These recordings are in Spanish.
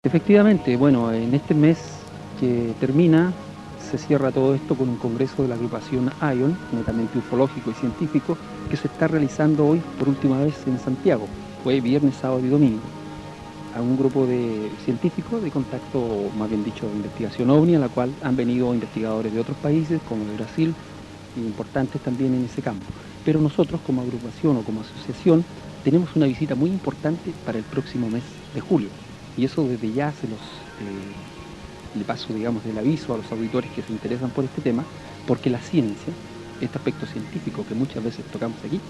Efectivamente, bueno, en este mes que termina se cierra todo esto con un congreso de la agrupación ION, netamente ufológico y científico, que se está realizando hoy por última vez en Santiago. Fue viernes, sábado y domingo. A un grupo de científicos de contacto, o más bien dicho, de investigación OVNI, a la cual han venido investigadores de otros países, como de Brasil, importantes también en ese campo. Pero nosotros, como agrupación o como asociación, tenemos una visita muy importante para el próximo mes de julio. Y eso desde ya le paso, digamos, el aviso a los auditores que se interesan por este tema, porque la ciencia, este aspecto científico que muchas veces tocamos aquí,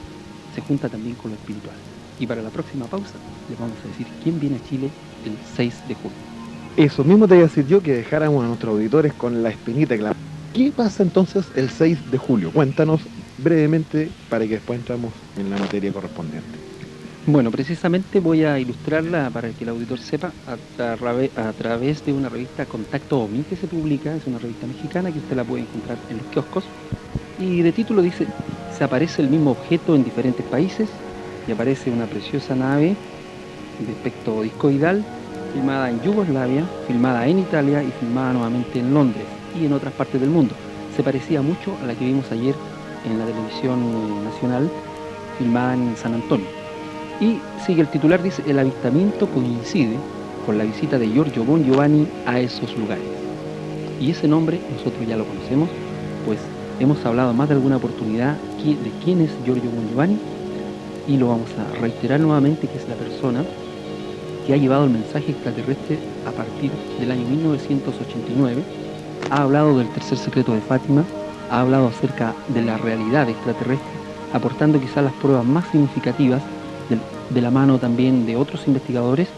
se junta también con lo espiritual. Y para la próxima pausa les vamos a decir quién viene a Chile el 6 de julio. Eso mismo te iba a decir yo, que dejáramos a nuestros auditores con la espinita clavada. ¿Qué pasa entonces el 6 de julio? Cuéntanos brevemente para que después entramos en la materia correspondiente. Bueno, precisamente voy a ilustrarla para que el auditor sepa a través de una revista Contacto OVNI que se publica, es una revista mexicana que usted la puede encontrar en los kioscos, y de título dice: se aparece el mismo objeto en diferentes países y aparece una preciosa nave de aspecto discoidal, filmada en Yugoslavia, filmada en Italia y filmada nuevamente en Londres y en otras partes del mundo. Se parecía mucho a la que vimos ayer en la televisión nacional, filmada en San Antonio. Y sigue el titular, dice: el avistamiento coincide con la visita de Giorgio Bon Giovanni a esos lugares. Y ese nombre nosotros ya lo conocemos, pues hemos hablado más de alguna oportunidad de quién es Giorgio Bon Giovanni, y lo vamos a reiterar nuevamente, que es la persona que ha llevado el mensaje extraterrestre a partir del año 1989, ha hablado del tercer secreto de Fátima, ha hablado acerca de la realidad extraterrestre, aportando quizás las pruebas más significativas de la mano también de otros investigadores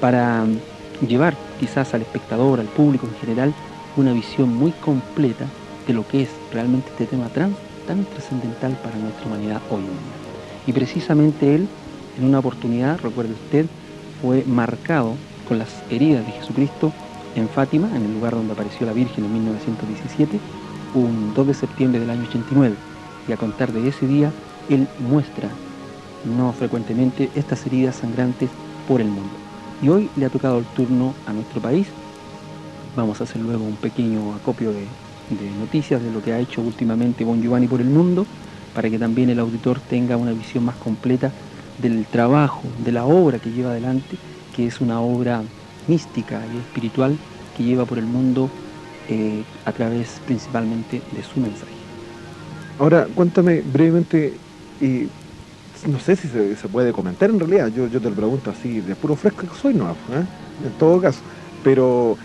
para llevar quizás al espectador, al público en general, una visión muy completa de lo que es realmente este tema tan trascendental para nuestra humanidad hoy en día. Y precisamente él, en una oportunidad, recuerde usted, fue marcado con las heridas de Jesucristo en Fátima, en el lugar donde apareció la Virgen en 1917, un 2 de septiembre del año 89. Y a contar de ese día, él muestra, no frecuentemente, estas heridas sangrantes por el mundo. Y hoy le ha tocado el turno a nuestro país. Vamos a hacer luego un pequeño acopio de noticias de lo que ha hecho últimamente Bon Giovanni por el mundo, para que también el auditor tenga una visión más completa del trabajo, de la obra que lleva adelante, que es una obra mística y espiritual que lleva por el mundo a través principalmente de su mensaje. Ahora, cuéntame brevemente, y no sé si se puede comentar en realidad, yo te lo pregunto así, de puro fresco que soy, no, en todo caso, pero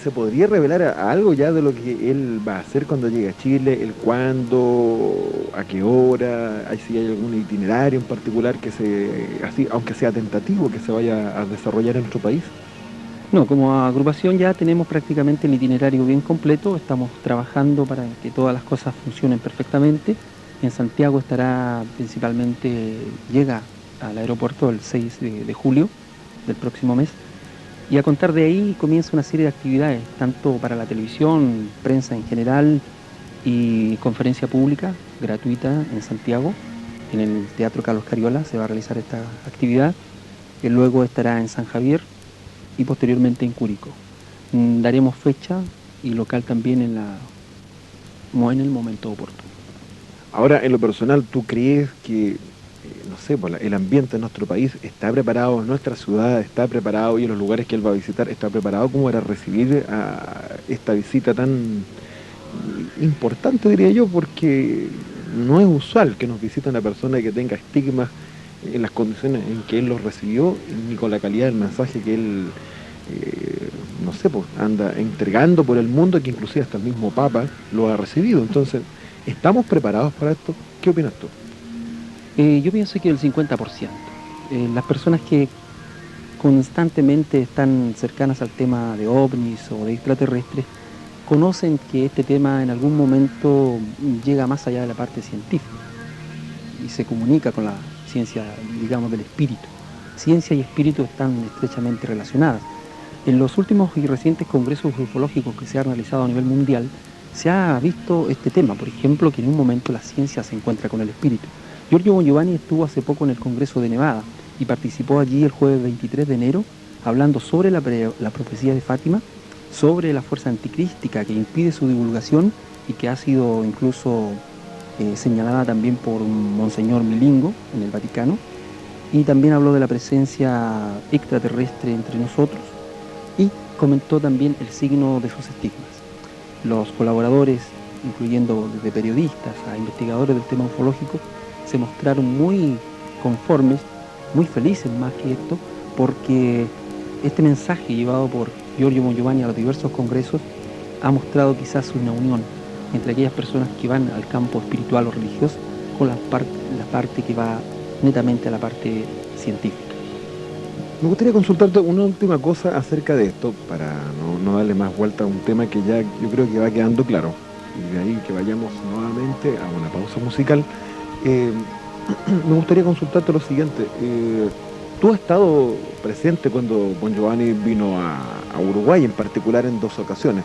¿se podría revelar algo ya de lo que él va a hacer cuando llegue a Chile, el cuándo, a qué hora, si hay algún itinerario en particular que así, aunque sea tentativo, que se vaya a desarrollar en nuestro país? No, como agrupación ya tenemos prácticamente el itinerario bien completo, estamos trabajando para que todas las cosas funcionen perfectamente. En Santiago estará principalmente, llega al aeropuerto el 6 de julio del próximo mes, y a contar de ahí comienza una serie de actividades, tanto para la televisión, prensa en general y conferencia pública gratuita en Santiago. En el Teatro Carlos Cariola se va a realizar esta actividad, que luego estará en San Javier y posteriormente en Curicó. Daremos fecha y local también en el momento oportuno. Ahora, en lo personal, ¿tú crees que, no sé, pues, el ambiente en nuestro país está preparado, nuestra ciudad está preparado y los lugares que él va a visitar está preparado como para recibir a esta visita tan importante, diría yo, porque no es usual que nos visite una persona que tenga estigmas en las condiciones en que él los recibió, ni con la calidad del mensaje que él, no sé, pues anda entregando por el mundo, que inclusive hasta el mismo Papa lo ha recibido. Entonces, ¿estamos preparados para esto? ¿Qué opinas tú? Yo pienso que el 50%. Las personas que constantemente están cercanas al tema de ovnis o de extraterrestres conocen que este tema en algún momento llega más allá de la parte científica y se comunica con la ciencia, digamos, del espíritu. Ciencia y espíritu están estrechamente relacionadas. En los últimos y recientes congresos ufológicos que se han realizado a nivel mundial, se ha visto este tema, por ejemplo, que en un momento la ciencia se encuentra con el espíritu. Giorgio Bon Giovanni estuvo hace poco en el Congreso de Nevada y participó allí el jueves 23 de enero hablando sobre la profecía de Fátima, sobre la fuerza anticrística que impide su divulgación y que ha sido incluso señalada también por un monseñor Milingo en el Vaticano, y también habló de la presencia extraterrestre entre nosotros y comentó también el signo de sus estigmas. Los colaboradores, incluyendo desde periodistas a investigadores del tema ufológico, se mostraron muy conformes, muy felices más que esto, porque este mensaje llevado por Giorgio Bongiovanni a los diversos congresos ha mostrado quizás una unión entre aquellas personas que van al campo espiritual o religioso con la parte que va netamente a la parte científica. Me gustaría consultarte una última cosa acerca de esto, para no darle más vuelta a un tema que ya yo creo que va quedando claro. Y de ahí que vayamos nuevamente a una pausa musical. Me gustaría consultarte lo siguiente. Tú has estado presente cuando Bongiovanni vino a Uruguay, en particular en 2 ocasiones.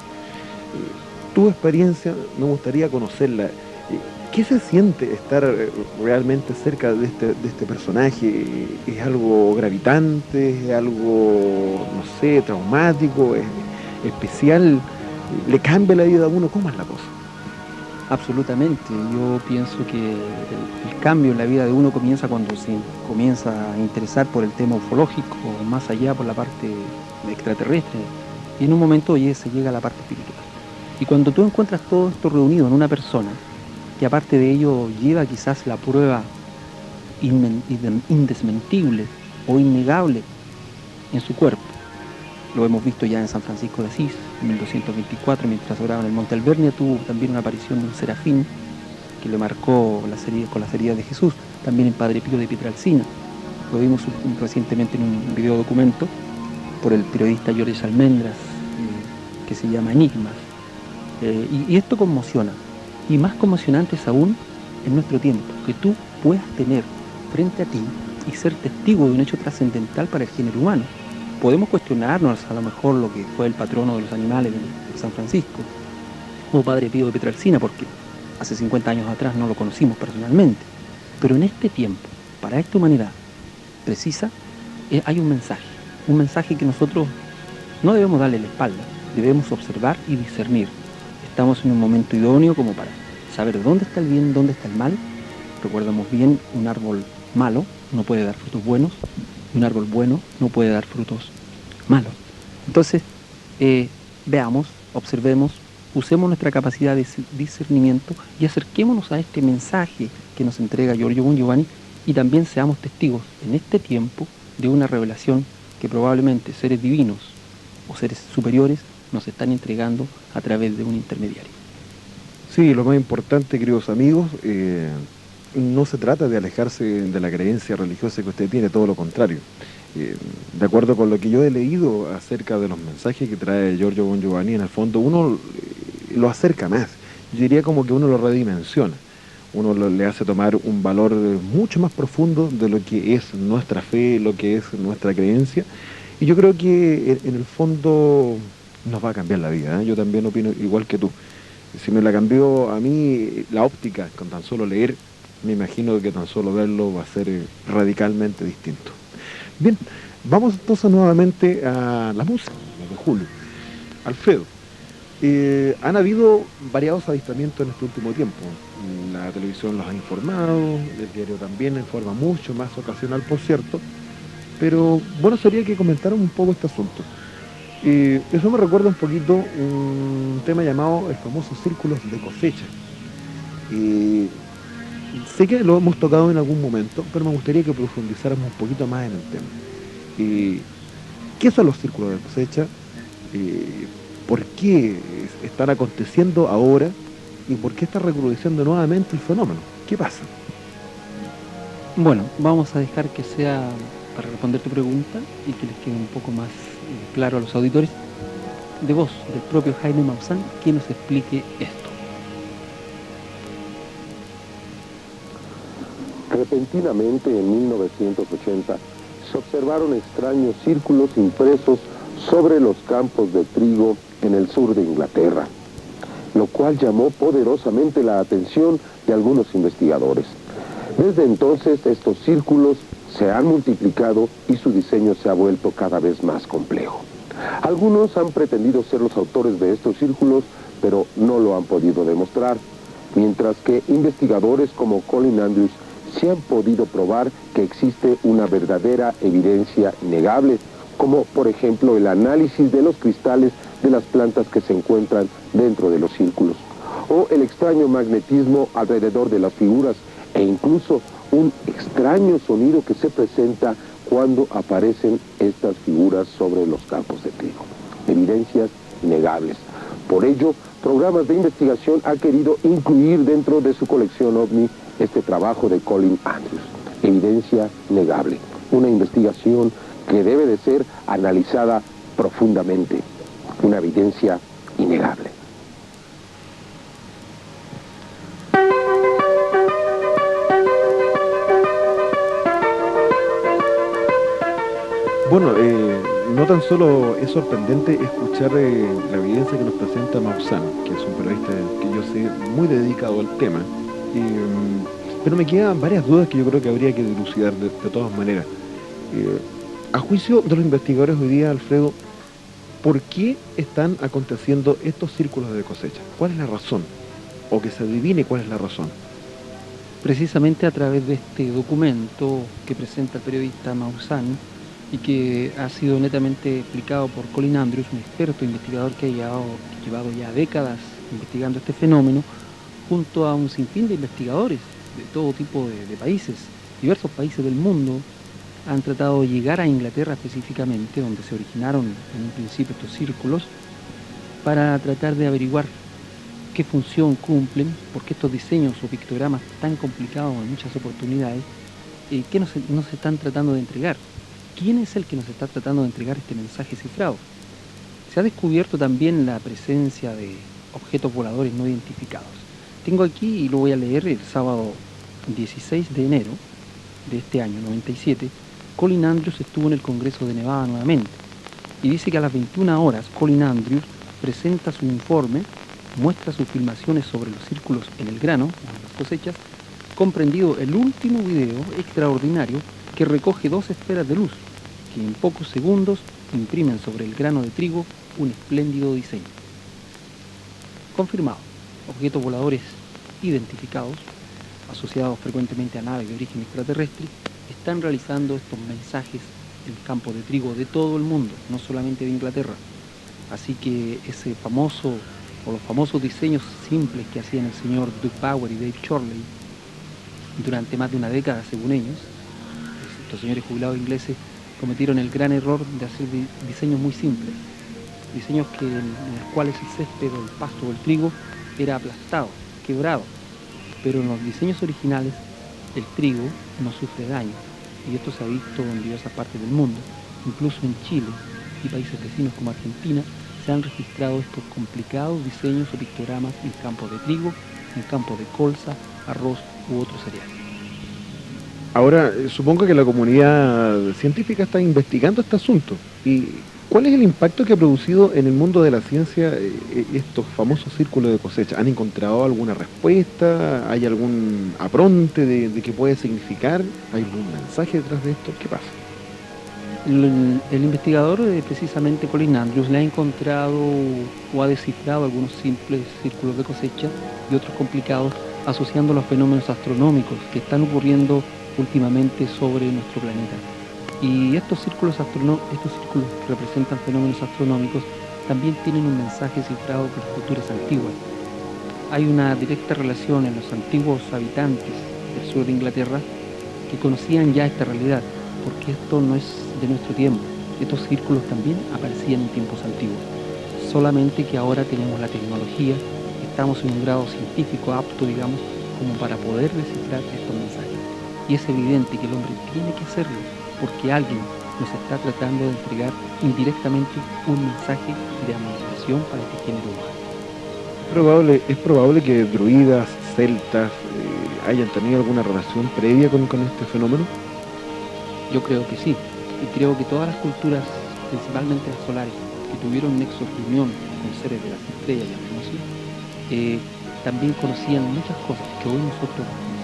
Tu experiencia, me gustaría conocerla. ¿Qué se siente estar realmente cerca de este personaje? ¿Es algo gravitante? ¿Es algo, no sé, traumático? ¿Es especial? ¿Le cambia la vida a uno? ¿Cómo es la cosa? Absolutamente, yo pienso que el cambio en la vida de uno comienza cuando se comienza a interesar por el tema ufológico, más allá por la parte extraterrestre, y en un momento se llega a la parte espiritual. Y cuando tú encuentras todo esto reunido en una persona, que aparte de ello lleva quizás la prueba indesmentible o innegable en su cuerpo. Lo hemos visto ya en San Francisco de Asís, en 1224, mientras oraba en el Monte Alvernia, tuvo también una aparición de un serafín que le marcó con las heridas de Jesús, también en Padre Pío de Pietralcina. Lo vimos recientemente en un video documento por el periodista Jorge Almendras, que se llama Enigmas. Y esto conmociona, y más conmocionante es aún en nuestro tiempo, que tú puedas tener frente a ti y ser testigo de un hecho trascendental para el género humano. Podemos cuestionarnos a lo mejor lo que fue el patrono de los animales de San Francisco, o Padre Pío de Pietralcina, porque hace 50 años atrás no lo conocimos personalmente. Pero en este tiempo, para esta humanidad precisa, hay un mensaje que nosotros no debemos darle la espalda, debemos observar y discernir. Estamos en un momento idóneo como para saber dónde está el bien, dónde está el mal. Recordamos bien, un árbol malo no puede dar frutos buenos, y un árbol bueno no puede dar frutos malos. Entonces, veamos, observemos, usemos nuestra capacidad de discernimiento y acerquémonos a este mensaje que nos entrega Giorgio Bongiovanni, y también seamos testigos en este tiempo de una revelación que probablemente seres divinos o seres superiores nos están entregando a través de un intermediario. Sí, lo más importante, queridos amigos, no se trata de alejarse de la creencia religiosa que usted tiene, todo lo contrario. De acuerdo con lo que yo he leído acerca de los mensajes que trae Giorgio Bongiovanni, en el fondo uno lo acerca más. Yo diría como que uno lo redimensiona. Uno le hace tomar un valor mucho más profundo de lo que es nuestra fe, lo que es nuestra creencia. Y yo creo que en el fondo nos va a cambiar la vida, ¿eh? Yo también opino igual que tú. Si me la cambió a mí la óptica con tan solo leer, me imagino que tan solo verlo va a ser radicalmente distinto. Bien, vamos entonces nuevamente a la música, la de Julio. Alfredo, han habido variados avistamientos en este último tiempo. La televisión los ha informado, el diario también en forma mucho más ocasional, por cierto, pero bueno sería que comentaran un poco este asunto. Eso me recuerda un poquito un tema llamado el famoso círculos de cosecha. Sé que lo hemos tocado en algún momento, pero me gustaría que profundizáramos un poquito más en el tema. ¿Qué son los círculos de cosecha? ¿Por qué están aconteciendo ahora? ¿Y por qué está recrudeciendo nuevamente el fenómeno? ¿Qué pasa? Bueno, vamos a dejar que sea, para responder tu pregunta y que les quede un poco más claro a los auditores, de voz del propio Jaime Maussan, que nos explique esto. Repentinamente, en 1980, se observaron extraños círculos impresos sobre los campos de trigo en el sur de Inglaterra, lo cual llamó poderosamente la atención de algunos investigadores. Desde entonces, estos círculos se han multiplicado y su diseño se ha vuelto cada vez más complejo. Algunos han pretendido ser los autores de estos círculos, pero no lo han podido demostrar, mientras que investigadores como Colin Andrews sí han podido probar que existe una verdadera evidencia innegable, como por ejemplo el análisis de los cristales de las plantas que se encuentran dentro de los círculos, o el extraño magnetismo alrededor de las figuras, e incluso un extraño sonido que se presenta cuando aparecen estas figuras sobre los campos de trigo. Evidencias innegables. Por ello, Programas de Investigación ha querido incluir dentro de su colección OVNI este trabajo de Colin Andrews. Evidencia innegable. Una investigación que debe de ser analizada profundamente. Una evidencia innegable. Bueno, no tan solo es sorprendente escuchar la evidencia que nos presenta Maussan, que es un periodista que yo sé muy dedicado al tema, pero me quedan varias dudas que yo creo que habría que dilucidar de todas maneras. A juicio de los investigadores hoy día, Alfredo, ¿por qué están aconteciendo estos círculos de cosecha? ¿Cuál es la razón? O que se adivine cuál es la razón. Precisamente a través de este documento que presenta el periodista Maussan y que ha sido netamente explicado por Colin Andrews, un experto investigador que ha llevado ya décadas investigando este fenómeno, junto a un sinfín de investigadores de todo tipo de países, diversos países del mundo, han tratado de llegar a Inglaterra específicamente, donde se originaron en un principio estos círculos, para tratar de averiguar qué función cumplen, por qué estos diseños o pictogramas tan complicados en muchas oportunidades, qué nos están tratando de entregar. ¿Quién es el que nos está tratando de entregar este mensaje cifrado? Se ha descubierto también la presencia de objetos voladores no identificados. Tengo aquí, y lo voy a leer, el sábado 16 de enero de este año 97, Colin Andrews estuvo en el Congreso de Nevada nuevamente y dice que a las 21 horas Colin Andrews presenta su informe, muestra sus filmaciones sobre los círculos en el grano, en las cosechas, comprendido el último video extraordinario que recoge 2 esferas de luz que en pocos segundos imprimen sobre el grano de trigo un espléndido diseño. Confirmado, objetos voladores identificados, asociados frecuentemente a naves de origen extraterrestre, están realizando estos mensajes en campos de trigo de todo el mundo, no solamente de Inglaterra. Así que ese famoso, o los famosos diseños simples que hacían el señor Doug Bauer y Dave Chorley durante más de una década, según ellos, estos señores jubilados ingleses cometieron el gran error de hacer diseños muy simples, diseños en los cuales el césped o el pasto o el trigo era aplastado, quebrado, pero en los diseños originales el trigo no sufre daño, y esto se ha visto en diversas partes del mundo. Incluso en Chile y países vecinos como Argentina se han registrado estos complicados diseños o pictogramas en campos de trigo, en campos de colza, arroz u otros cereales. Ahora, supongo que la comunidad científica está investigando este asunto. ¿Y cuál es el impacto que ha producido en el mundo de la ciencia estos famosos círculos de cosecha? ¿Han encontrado alguna respuesta? ¿Hay algún apronte de qué puede significar? ¿Hay algún mensaje detrás de esto? ¿Qué pasa? El investigador, precisamente Colin Andrews, le ha encontrado o ha descifrado algunos simples círculos de cosecha y otros complicados, asociando los fenómenos astronómicos que están ocurriendo últimamente sobre nuestro planeta. Y estos círculos que representan fenómenos astronómicos también tienen un mensaje cifrado por las culturas antiguas. Hay una directa relación en los antiguos habitantes del sur de Inglaterra que conocían ya esta realidad, porque esto no es de nuestro tiempo. Estos círculos también aparecían en tiempos antiguos, solamente que ahora tenemos la tecnología, estamos en un grado científico apto, digamos, como para poder descifrar estos mensajes. Y es evidente que el hombre tiene que hacerlo, porque alguien nos está tratando de entregar indirectamente un mensaje de amonestación para este género humano. Es probable que druidas, celtas, hayan tenido alguna relación previa con este fenómeno. Yo creo que sí, y creo que todas las culturas, principalmente las solares, que tuvieron nexos de unión con seres de las estrellas, llamémoslo así, también conocían muchas cosas que hoy nosotros conocemos.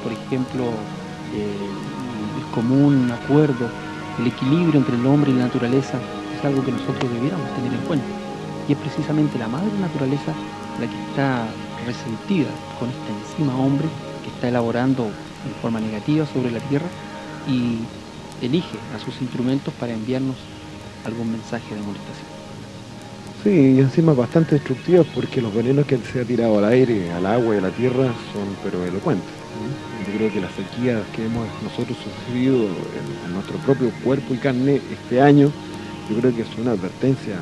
Por ejemplo, el común acuerdo, el equilibrio entre el hombre y la naturaleza, es algo que nosotros debiéramos tener en cuenta. Y es precisamente la madre naturaleza la que está resentida con esta enzima hombre que está elaborando en forma negativa sobre la tierra y elige a sus instrumentos para enviarnos algún mensaje de molestación. Sí, y encima bastante destructivas porque los venenos que se ha tirado al aire, al agua y a la tierra son pero elocuentes. ¿Sí? Yo creo que las sequías que hemos nosotros sufrido en nuestro propio cuerpo y carne este año, yo creo que es una advertencia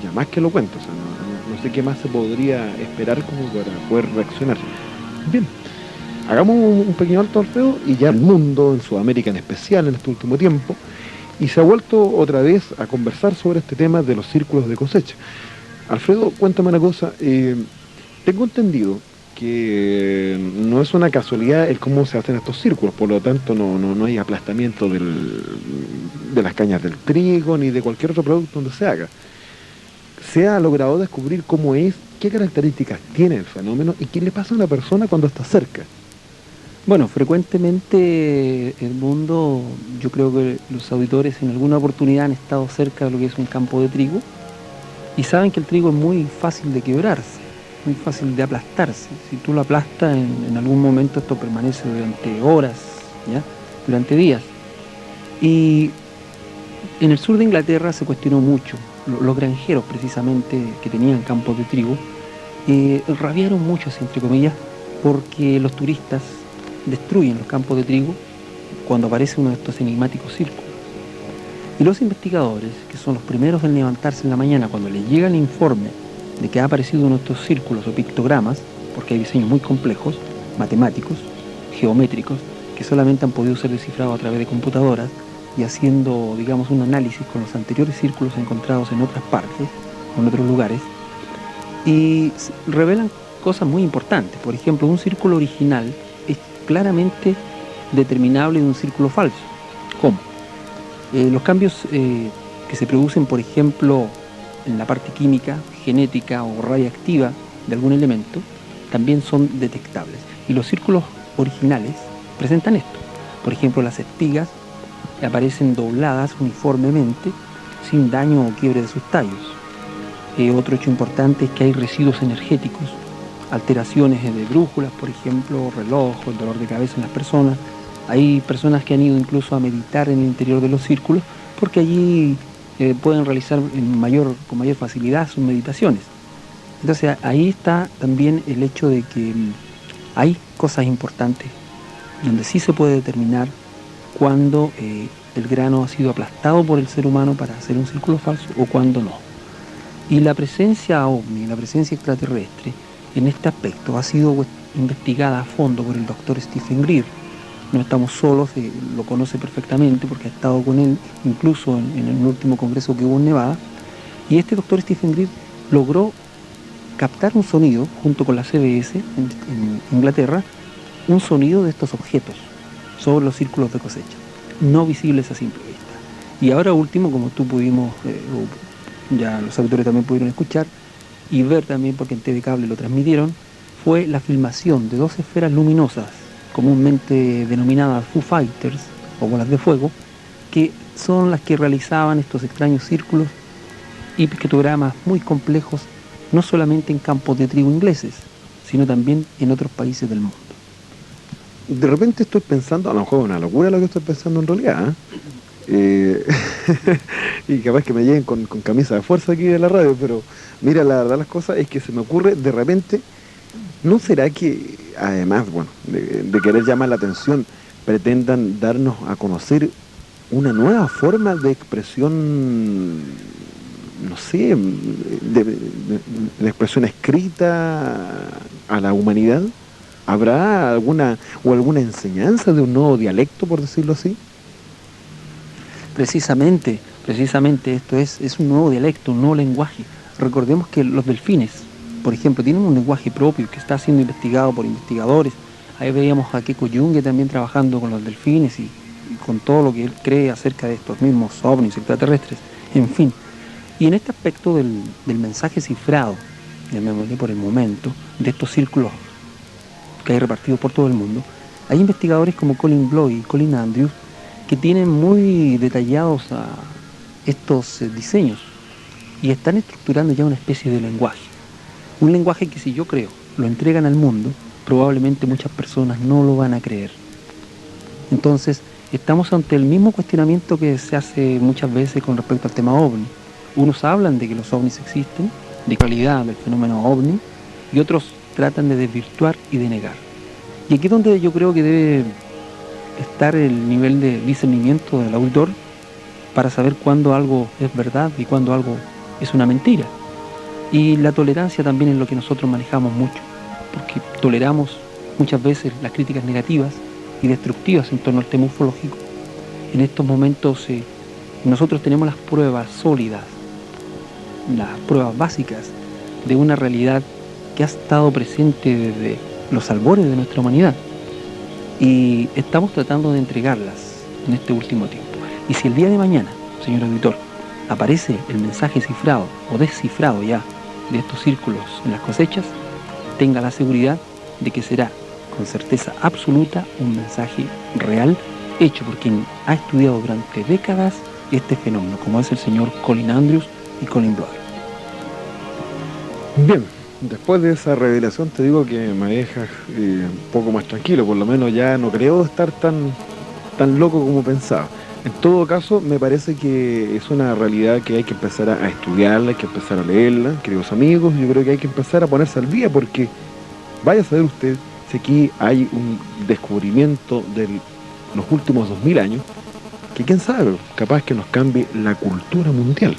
ya más que elocuente. O sea, no sé qué más se podría esperar como para poder reaccionar. Bien, hagamos un pequeño alto, Alfredo, y ya el mundo, en Sudamérica en especial en este último tiempo, y se ha vuelto otra vez a conversar sobre este tema de los círculos de cosecha. Alfredo, cuéntame una cosa. Tengo entendido que no es una casualidad el cómo se hacen estos círculos, por lo tanto no hay aplastamiento de las cañas del trigo ni de cualquier otro producto donde se haga. Se ha logrado descubrir cómo es, qué características tiene el fenómeno y qué le pasa a una persona cuando está cerca. Bueno, frecuentemente el mundo, yo creo que los auditores en alguna oportunidad han estado cerca de lo que es un campo de trigo y saben que el trigo es muy fácil de quebrarse, muy fácil de aplastarse. Si tú lo aplastas en algún momento esto permanece durante horas, ¿ya? Durante días. Y en el sur de Inglaterra se cuestionó mucho. Los granjeros precisamente que tenían campos de trigo rabiaron mucho, así, entre comillas, porque los turistas destruyen los campos de trigo cuando aparece uno de estos enigmáticos círculos. Y los investigadores, que son los primeros en levantarse en la mañana cuando les llega el informe de que ha aparecido uno de estos círculos o pictogramas, porque hay diseños muy complejos, matemáticos, geométricos, que solamente han podido ser descifrados a través de computadoras y haciendo, digamos, un análisis con los anteriores círculos encontrados en otras partes, en otros lugares, y revelan cosas muy importantes. Por ejemplo, un círculo original es claramente determinable de un círculo falso. ¿Cómo? Los cambios que se producen, por ejemplo, en la parte química, genética o radiactiva de algún elemento, también son detectables. Y los círculos originales presentan esto. Por ejemplo, las espigas aparecen dobladas uniformemente, sin daño o quiebre de sus tallos. Otro hecho importante es que hay residuos energéticos, alteraciones de brújulas, por ejemplo, reloj, el dolor de cabeza en las personas. Hay personas que han ido incluso a meditar en el interior de los círculos porque allí pueden realizar con mayor facilidad sus meditaciones. Entonces ahí está también el hecho de que hay cosas importantes donde sí se puede determinar cuando el grano ha sido aplastado por el ser humano para hacer un círculo falso o cuando no. Y la presencia ovni, la presencia extraterrestre, en este aspecto ha sido investigada a fondo por el doctor Stephen Greer. No estamos solos, lo conoce perfectamente porque ha estado con él incluso en el último congreso que hubo en Nevada. Y este doctor Stephen Greer logró captar un sonido junto con la CBS en Inglaterra, un sonido de estos objetos sobre los círculos de cosecha, no visibles a simple vista. Y ahora último, como tú pudimos, ya los auditores también pudieron escuchar y ver también porque en TV Cable lo transmitieron, fue la filmación de dos esferas luminosas, comúnmente denominadas Foo Fighters o bolas de fuego, que son las que realizaban estos extraños círculos y pictogramas muy complejos, no solamente en campos de trigo ingleses, sino también en otros países del mundo. De repente estoy pensando, a lo mejor es una locura lo que estoy pensando en realidad, y capaz que me lleguen con camisa de fuerza aquí de la radio, pero mira, la verdad las cosas es que se me ocurre de repente, ¿no será que además, bueno, de querer llamar la atención, pretendan darnos a conocer una nueva forma de expresión, no sé, de expresión escrita a la humanidad? ¿Habrá alguna enseñanza de un nuevo dialecto, por decirlo así? Precisamente esto es un nuevo dialecto, un nuevo lenguaje. Recordemos que los delfines, por ejemplo, tienen un lenguaje propio que está siendo investigado por investigadores. Ahí veíamos a Keiko Junge también trabajando con los delfines y con todo lo que él cree acerca de estos mismos ovnis extraterrestres, en fin. Y en este aspecto del mensaje cifrado, llamémosle por el momento, de estos círculos que hay repartidos por todo el mundo, hay investigadores como Colin Bloy y Colin Andrews que tienen muy detallados estos diseños y están estructurando ya una especie de lenguaje. Un lenguaje que, si yo creo lo entregan al mundo, probablemente muchas personas no lo van a creer. Entonces, estamos ante el mismo cuestionamiento que se hace muchas veces con respecto al tema OVNI. Unos hablan de que los OVNIs existen, de calidad del fenómeno OVNI, y otros tratan de desvirtuar y de negar. Y aquí es donde yo creo que debe estar el nivel de discernimiento del auditor para saber cuándo algo es verdad y cuándo algo es una mentira. Y la tolerancia también es lo que nosotros manejamos mucho, porque toleramos muchas veces las críticas negativas y destructivas en torno al tema ufológico. En estos momentos nosotros tenemos las pruebas sólidas, las pruebas básicas de una realidad que ha estado presente desde los albores de nuestra humanidad, y estamos tratando de entregarlas en este último tiempo. Y si el día de mañana, señor auditor, aparece el mensaje cifrado o descifrado ya de estos círculos en las cosechas, tenga la seguridad de que será con certeza absoluta un mensaje real, hecho por quien ha estudiado durante décadas este fenómeno, como es el señor Colin Andrews y Colin Bloy. Bien, después de esa revelación te digo que me dejas un poco más tranquilo, por lo menos ya no creo estar tan loco como pensaba. En todo caso, me parece que es una realidad que hay que empezar a estudiarla, hay que empezar a leerla, queridos amigos. Yo creo que hay que empezar a ponerse al día, porque vaya a saber usted si aquí hay un descubrimiento de los últimos 2000 años, que quién sabe, capaz que nos cambie la cultura mundial.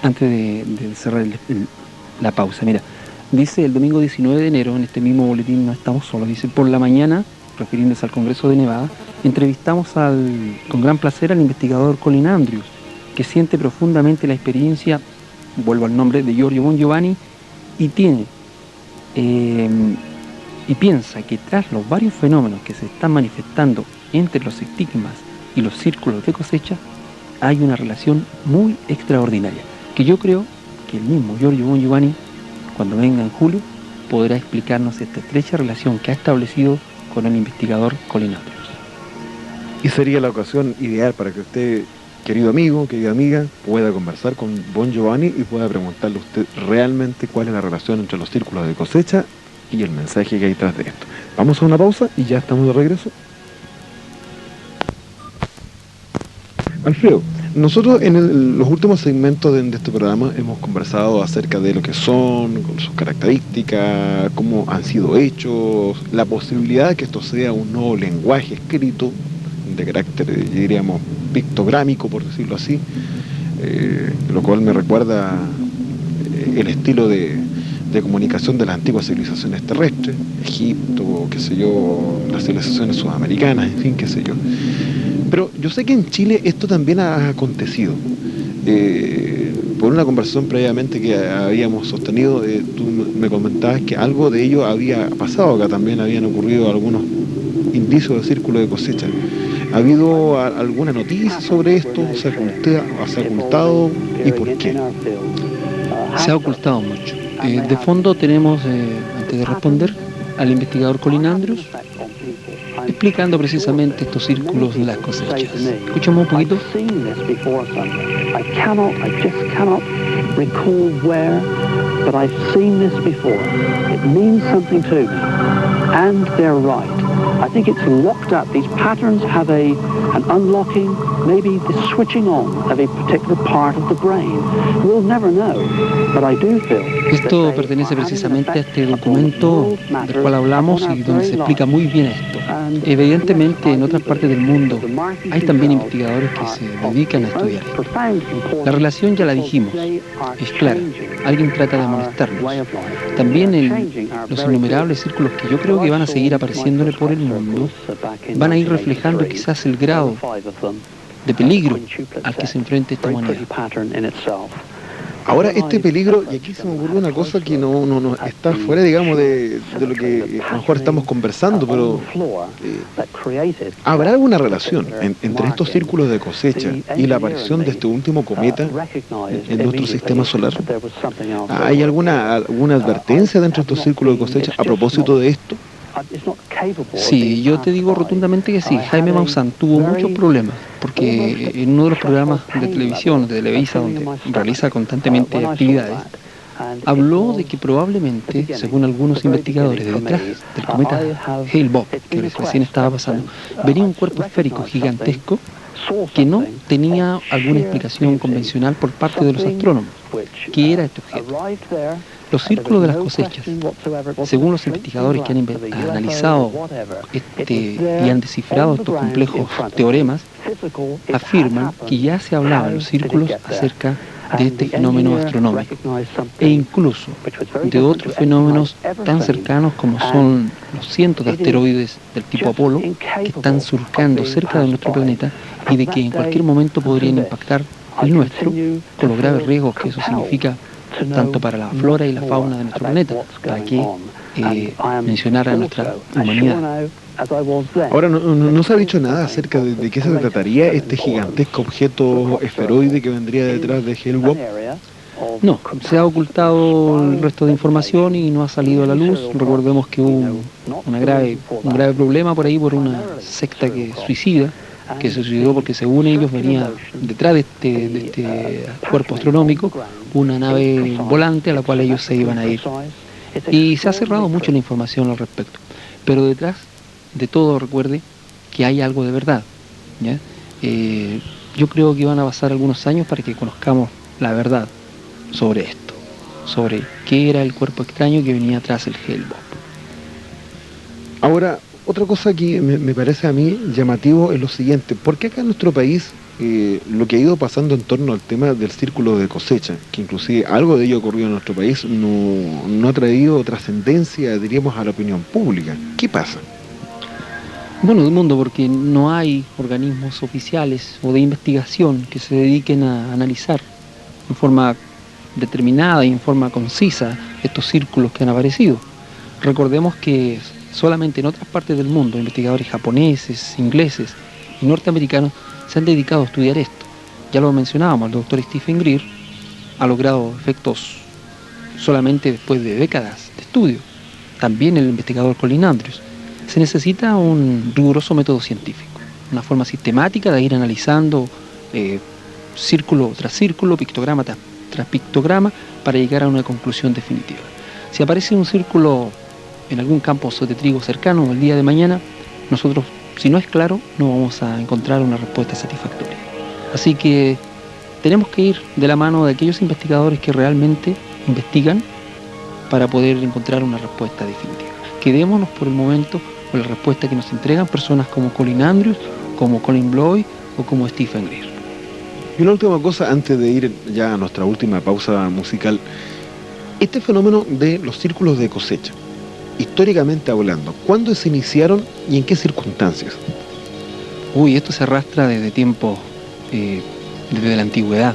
Antes de cerrar la pausa, mira, dice el domingo 19 de enero, en este mismo boletín No Estamos Solos, dice: por la mañana, refiriéndose al Congreso de Nevada, entrevistamos con gran placer al investigador Colin Andrews, que siente profundamente la experiencia, vuelvo al nombre, de Giorgio Bon Giovanni, y piensa que tras los varios fenómenos que se están manifestando entre los estigmas y los círculos de cosecha, hay una relación muy extraordinaria, que yo creo que el mismo Giorgio Bon Giovanni, cuando venga en julio, podrá explicarnos esta estrecha relación que ha establecido con el investigador Colin Andrews. Y sería la ocasión ideal para que usted, querido amigo, querida amiga, pueda conversar con Bon Giovanni y pueda preguntarle a usted realmente cuál es la relación entre los círculos de cosecha y el mensaje que hay detrás de esto. Vamos a una pausa y ya estamos de regreso. Alfredo, nosotros en los últimos segmentos de este programa hemos conversado acerca de lo que son, sus características, cómo han sido hechos, la posibilidad de que esto sea un nuevo lenguaje escrito de carácter, diríamos, pictográmico, por decirlo así, lo cual me recuerda el estilo de comunicación de las antiguas civilizaciones terrestres, Egipto, qué sé yo, las civilizaciones sudamericanas, en fin, qué sé yo. Pero yo sé que en Chile esto también ha acontecido. Por una conversación previamente que habíamos sostenido, tú me comentabas que algo de ello había pasado acá también, habían ocurrido algunos indicios de círculo de cosecha. ¿Ha habido alguna noticia sobre esto? ¿Se ha ocultado? ¿Y por qué? Se ha ocultado mucho. De fondo tenemos, antes de responder, al investigador Colin Andrews, explicando precisamente estos círculos de las cosechas. Escuchamos un poquito. But I've seen this before. It means something to me. And they're right. I think it's locked up. These patterns have an unlocking, maybe the switching on of a particular part of the brain. We'll never know. But I do feel esto pertenece precisamente a este documento del cual hablamos y donde se explica muy bien esto. Evidentemente, en otras partes del mundo hay también investigadores que se dedican a estudiar esto. La relación ya la dijimos, es clara. Alguien trata de molestarnos. También los innumerables círculos que yo creo que van a seguir apareciéndole por el mundo van a ir reflejando quizás el grado de peligro al que se enfrenta esta humanidad. Ahora, este peligro, y aquí se me ocurre una cosa que no está fuera, digamos, de lo que a lo mejor estamos conversando, pero ¿habrá alguna relación entre estos círculos de cosecha y la aparición de este último cometa en nuestro sistema solar? ¿Hay alguna advertencia dentro de estos círculos de cosecha a propósito de esto? Sí, yo te digo rotundamente que sí. Jaime Maussan tuvo muchos problemas, porque en uno de los programas de televisión, de Televisa, donde realiza constantemente actividades, habló de que probablemente, según algunos investigadores, detrás del cometa Hale-Bopp, que recién estaba pasando, venía un cuerpo esférico gigantesco que no tenía alguna explicación convencional por parte de los astrónomos. ¿Qué era este objeto? Los círculos de las cosechas, según los investigadores que han analizado y han descifrado estos complejos teoremas, afirman que ya se hablaba en los círculos acerca de este fenómeno astronómico e incluso de otros fenómenos tan cercanos como son los cientos de asteroides del tipo Apolo que están surcando cerca de nuestro planeta y de que en cualquier momento podrían impactar el nuestro, con los graves riesgos que eso significa tanto para la flora y la fauna de nuestro planeta, para que mencionar a nuestra humanidad. Ahora, no se ha dicho nada acerca de qué se trataría este gigantesco objeto esferoide que vendría detrás de Hale-Bopp. No, se ha ocultado el resto de información y no ha salido a la luz. Recordemos que hubo un grave problema por ahí por una secta suicida, que se suicidó porque según ellos venía detrás de este cuerpo astronómico una nave volante a la cual ellos se iban a ir. Y se ha cerrado mucho la información al respecto. Pero detrás de todo, recuerde que hay algo de verdad, ¿ya? Yo creo que van a pasar algunos años para que conozcamos la verdad sobre esto, sobre qué era el cuerpo extraño que venía tras el Hale-Bopp. Ahora, otra cosa que me parece a mí llamativo es lo siguiente: ¿por qué acá en nuestro país lo que ha ido pasando en torno al tema del círculo de cosecha, que inclusive algo de ello ocurrido en nuestro país, no ha traído trascendencia, diríamos, a la opinión pública? ¿Qué pasa? Bueno, Edmundo, porque no hay organismos oficiales o de investigación que se dediquen a analizar en forma determinada y en forma concisa estos círculos que han aparecido. Recordemos que solamente en otras partes del mundo investigadores japoneses, ingleses y norteamericanos se han dedicado a estudiar esto. Ya lo mencionábamos, el doctor Stephen Greer ha logrado efectos solamente después de décadas de estudio. También el investigador Colin Andrews. Se necesita un riguroso método científico, una forma sistemática de ir analizando círculo tras círculo, pictograma tras pictograma, para llegar a una conclusión definitiva. Si aparece un círculo en algún campo de trigo cercano el día de mañana, nosotros, si no es claro, no vamos a encontrar una respuesta satisfactoria. Así que tenemos que ir de la mano de aquellos investigadores que realmente investigan para poder encontrar una respuesta definitiva. Quedémonos por el momento con la respuesta que nos entregan personas como Colin Andrews, como Colin Bloy o como Stephen Greer. Y una última cosa antes de ir ya a nuestra última pausa musical. Este fenómeno de los círculos de cosecha, históricamente hablando, ¿cuándo se iniciaron y en qué circunstancias? Esto se arrastra desde tiempos, desde la antigüedad.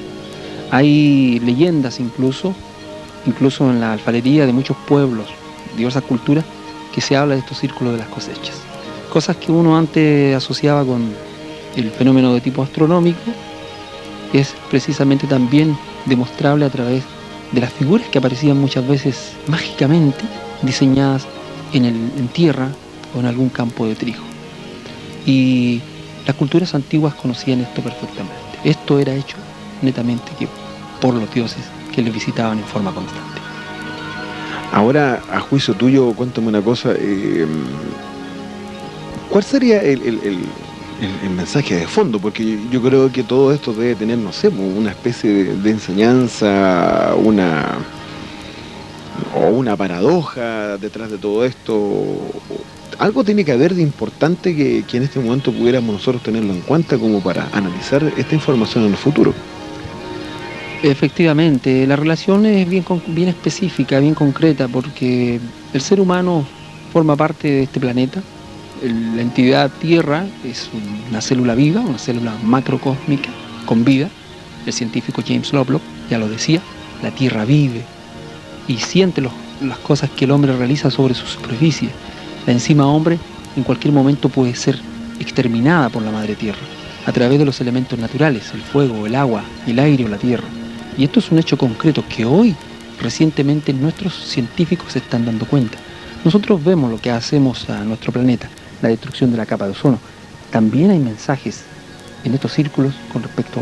Hay leyendas incluso en la alfarería de muchos pueblos, diversas culturas, que se habla de estos círculos de las cosechas. Cosas que uno antes asociaba con el fenómeno de tipo astronómico, es precisamente también demostrable a través de las figuras que aparecían muchas veces mágicamente diseñadas en tierra o en algún campo de trigo. Y las culturas antiguas conocían esto perfectamente. Esto era hecho netamente por los dioses que les visitaban en forma constante. Ahora, a juicio tuyo, cuéntame una cosa, ¿cuál sería el mensaje de fondo? Porque yo creo que todo esto debe tener, no sé, una especie de enseñanza, una paradoja detrás de todo esto. Algo tiene que haber de importante que en este momento pudiéramos nosotros tenerlo en cuenta como para analizar esta información en el futuro. Efectivamente, la relación es bien específica, bien concreta, porque el ser humano forma parte de este planeta. La entidad Tierra es una célula viva, una célula macrocósmica con vida. El científico James Lovelock ya lo decía, la Tierra vive y siente las cosas que el hombre realiza sobre su superficie. La enzima hombre en cualquier momento puede ser exterminada por la madre Tierra a través de los elementos naturales, el fuego, el agua, el aire o la tierra. Y esto es un hecho concreto que hoy, recientemente, nuestros científicos se están dando cuenta. Nosotros vemos lo que hacemos a nuestro planeta, la destrucción de la capa de ozono. También hay mensajes en estos círculos con respecto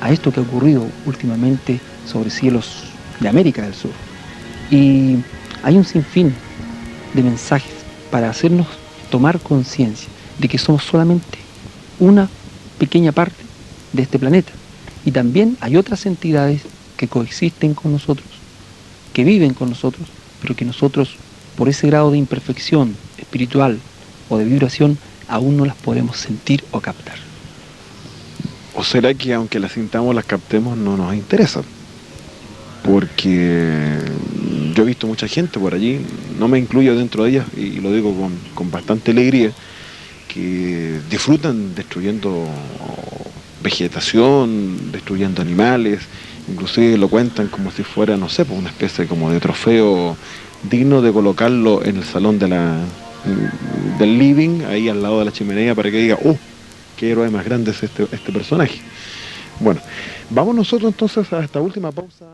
a esto que ha ocurrido últimamente sobre cielos de América del Sur. Y hay un sinfín de mensajes para hacernos tomar conciencia de que somos solamente una pequeña parte de este planeta. Y también hay otras entidades que coexisten con nosotros, que viven con nosotros, pero que nosotros, por ese grado de imperfección espiritual o de vibración, aún no las podemos sentir o captar. ¿O será que aunque las sintamos, las captemos, no nos interesa? Porque yo he visto mucha gente por allí, no me incluyo dentro de ellas, y lo digo con bastante alegría, que disfrutan destruyendo vegetación, destruyendo animales, inclusive lo cuentan como si fuera, no sé, pues una especie como de trofeo digno de colocarlo en el salón del living, ahí al lado de la chimenea, para que diga, ¡oh, qué héroe más grande es este personaje! Bueno, vamos nosotros entonces a esta última pausa.